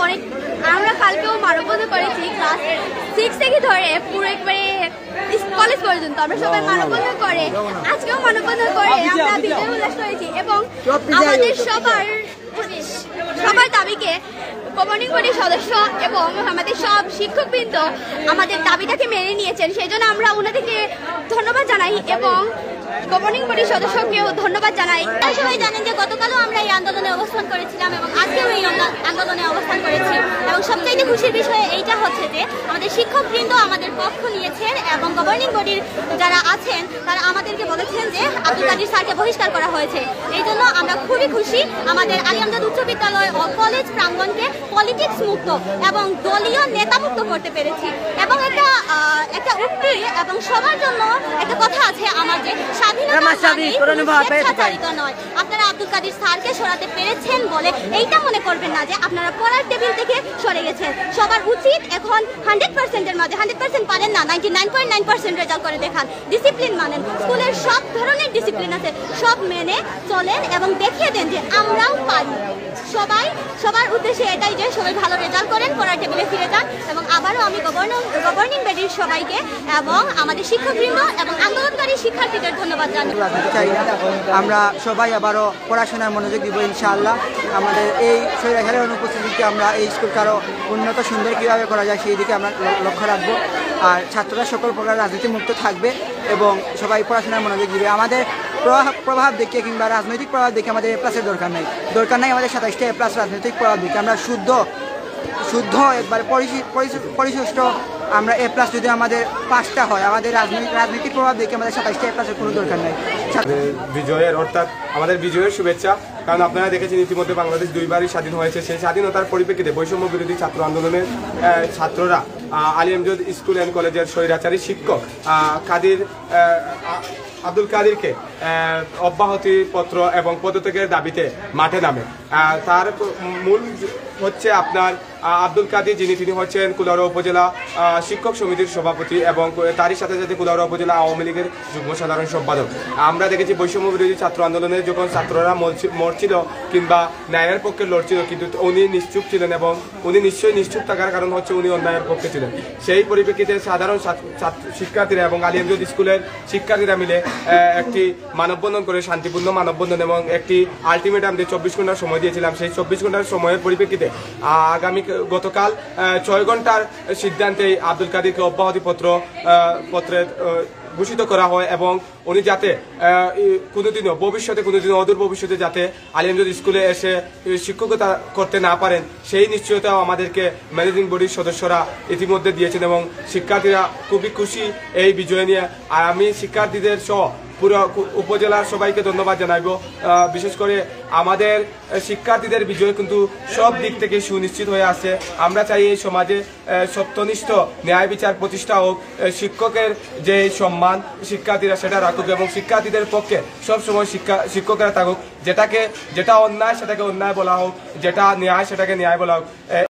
অনেক আমরা কালকেও মানববন্ধন করেছি ক্লাস 6 থেকে ধরে পুরো একবারে কলেজ পর্যন্ত আমরা সবাই মানববন্ধন করে আজকেও মানববন্ধন করে আমরা বিজয় উল্লাস করেছি এবং আমাদের সবার দাবিকে গভর্নিং বডির সদস্য এবং আমাদের সব শিক্ষকবৃন্দ আমাদের দাবিটাকে মেনে নিয়েছেন, সেই জন্য আমরা ওনাদেরকে ধন্যবাদ জানাই এবং গভর্নিং বডির সদস্যকেও ধন্যবাদ জানাই। সবাই জানেন যে গতকালও আমরা এই আন্দোলনে অবস্থান করেছিলাম এবং আজকেও এই আন্দোলনে অবস্থান করেছি এবং সবচেয়ে খুশির বিষয় এইটা হচ্ছে যে আমাদের শিক্ষকবৃন্দ আমাদের পক্ষ নিয়েছেন এবং গভর্নিং বডির যারা আছেন তারা আমাদেরকে বলেছেন যে আব্দুল কাদির স্যারকে বহিষ্কার করা হয়েছে। এই জন্য আমরা খুবই খুশি আমাদের আলী আমজাদ উচ্চ বিদ্যালয় ও কলেজ প্রাঙ্গণকে পলিটিক্স মুক্ত এবং দলীয় নেতামুক্ত করতে পেরেছি। এবং একটা উক্তি এবং সবার জন্য একটা কথা আছে আমার যে স্বেচ্ছাচারিত নয়। আপনারা আব্দুল কাদির স্যারকে সরাতে পেরেছেন বলে এইটা মনে করবেন না যে আপনারা পড়ার টেবিল থেকে সরে গেছেন। সবার উচিত এখন 100%-এর মাঝে 100% পারেন না 99.9% রেজাল্ট করে দেখান, ডিসিপ্লিন মানেন, স্কুলের সব ধরনের ডিসিপ্লিন আছে সব মেনে চলেন এবং দেখিয়ে দেন যে আমরাও পারি। সবার উদ্দেশ্যে এটাই যে সবাই ভালো রেজাল্ট করেন, পড়ার টেবিলে ফিরে যান এবং আবারও আমি গভর্নিং বডির সবাইকে এবং আমাদের শিক্ষকবৃন্দ এবং আন্দোলনকারী শিক্ষার্থীদের ধন্যবাদ জানাই। আমরা সবাই আবারও পড়াশোনার মনোযোগ দিব ইনশাআল্লাহ। আমাদের এই স্বৈরাচারের অনুপস্থিতিতে আমরা এই স্কুলকে আরও উন্নত সুন্দর কীভাবে করা যায় সেই দিকে আমরা লক্ষ্য রাখবো। আর ছাত্ররা সকল প্রকার রাজনীতি মুক্ত থাকবে এবং সবাই পড়াশোনার মনোযোগ দিবে। আমাদের প্রভাব দেখে কিংবা রাজনৈতিক প্রভাব দেখে আমাদের এ+এর দরকার নাই আমাদের 27টা এ+ রাজনৈতিক প্রভাব দেখে আমরা শুদ্ধ একবার পরিশিষ্ট আমরা এ+ যদি আমাদের 5টা হয় আমাদের রাজনৈতিক প্রভাব দেখে আমাদের 27টা এ+এর কোনো দরকার নাই। বিজয়ের অর্থাৎ আমাদের বিজয়ের শুভেচ্ছা, কারণ আপনারা দেখেছেন ইতিমধ্যে বাংলাদেশ দুইবারই স্বাধীন হয়েছে। সেই স্বাধীনতার পরিপ্রেক্ষিতে বৈষম্য বিরোধী ছাত্র আন্দোলনের ছাত্ররা আলী আমজাদ স্কুল অ্যান্ড কলেজের স্বৈরাচারী শিক্ষক আব্দুল কাদিরকে অব্যাহতিপত্র এবং পদত্যাগের দাবিতে মাঠে নামে। তার মূল হচ্ছে আপনার আব্দুল কাদির তিনি হচ্ছেন কুলাউড়া উপজেলা শিক্ষক সমিতির সভাপতি এবং তারই সাথে সাথে কুলাউড়া উপজেলা আওয়ামী লীগের যুগ্ম সাধারণ সম্পাদক। আমরা দেখেছি বৈষম্য বিরোধী ছাত্র আন্দোলনে যখন ছাত্ররা মরছিল কিংবা ন্যায়ের পক্ষে লড়ছিল, কিন্তু উনি নিশ্চুপ ছিলেন এবং উনি নিশ্চয়ই নিশ্চুপ থাকার কারণ হচ্ছে উনি অন্যায়ের পক্ষে ছিলেন। সেই পরিপ্রেক্ষিতে সাধারণ শিক্ষার্থীরা এবং আলী আমজাদ স্কুলের শিক্ষার্থীরা মিলে একটি মানববন্ধন করে শান্তিপূর্ণ মানববন্ধন এবং একটি আলটিমেটাম দিয়ে 24 ঘন্টার সময় দিয়েছিলাম। সেই 24 ঘন্টার সময়ের পরিপ্রেক্ষিতে গতকাল 6 ঘন্টার সিদ্ধান্তে আব্দুল কাদিরকে অব্যাহতিপত্রে ঘোষিত করা হয় এবং উনি যাতে কোনোদিনও অদূর ভবিষ্যতে যাতে আলী আমজাদ স্কুলে এসে শিক্ষকতা করতে না পারেন সেই নিশ্চয়তাও আমাদেরকে ম্যানেজিং বডির সদস্যরা ইতিমধ্যে দিয়েছেন এবং শিক্ষার্থীরা খুবই খুশি এই বিজয় নিয়ে। আর আমি শিক্ষার্থীদের সহ পুরো উপজেলার সবাইকে ধন্যবাদ জানাইব। বিশেষ করে আমাদের শিক্ষার্থীদের বিজয় কিন্তু সব দিক থেকে সুনিশ্চিত হয়ে আসছে। আমরা চাই এই সমাজে সত্যনিষ্ঠ ন্যায় বিচার প্রতিষ্ঠা হোক, শিক্ষকের যে সম্মান শিক্ষার্থীরা সেটা রাখুক এবং শিক্ষার্থীদের পক্ষে সবসময় শিক্ষকেরা থাকুক। যেটা অন্যায় সেটাকে অন্যায় বলা হোক, যেটা ন্যায় সেটাকে ন্যায় বলা হোক।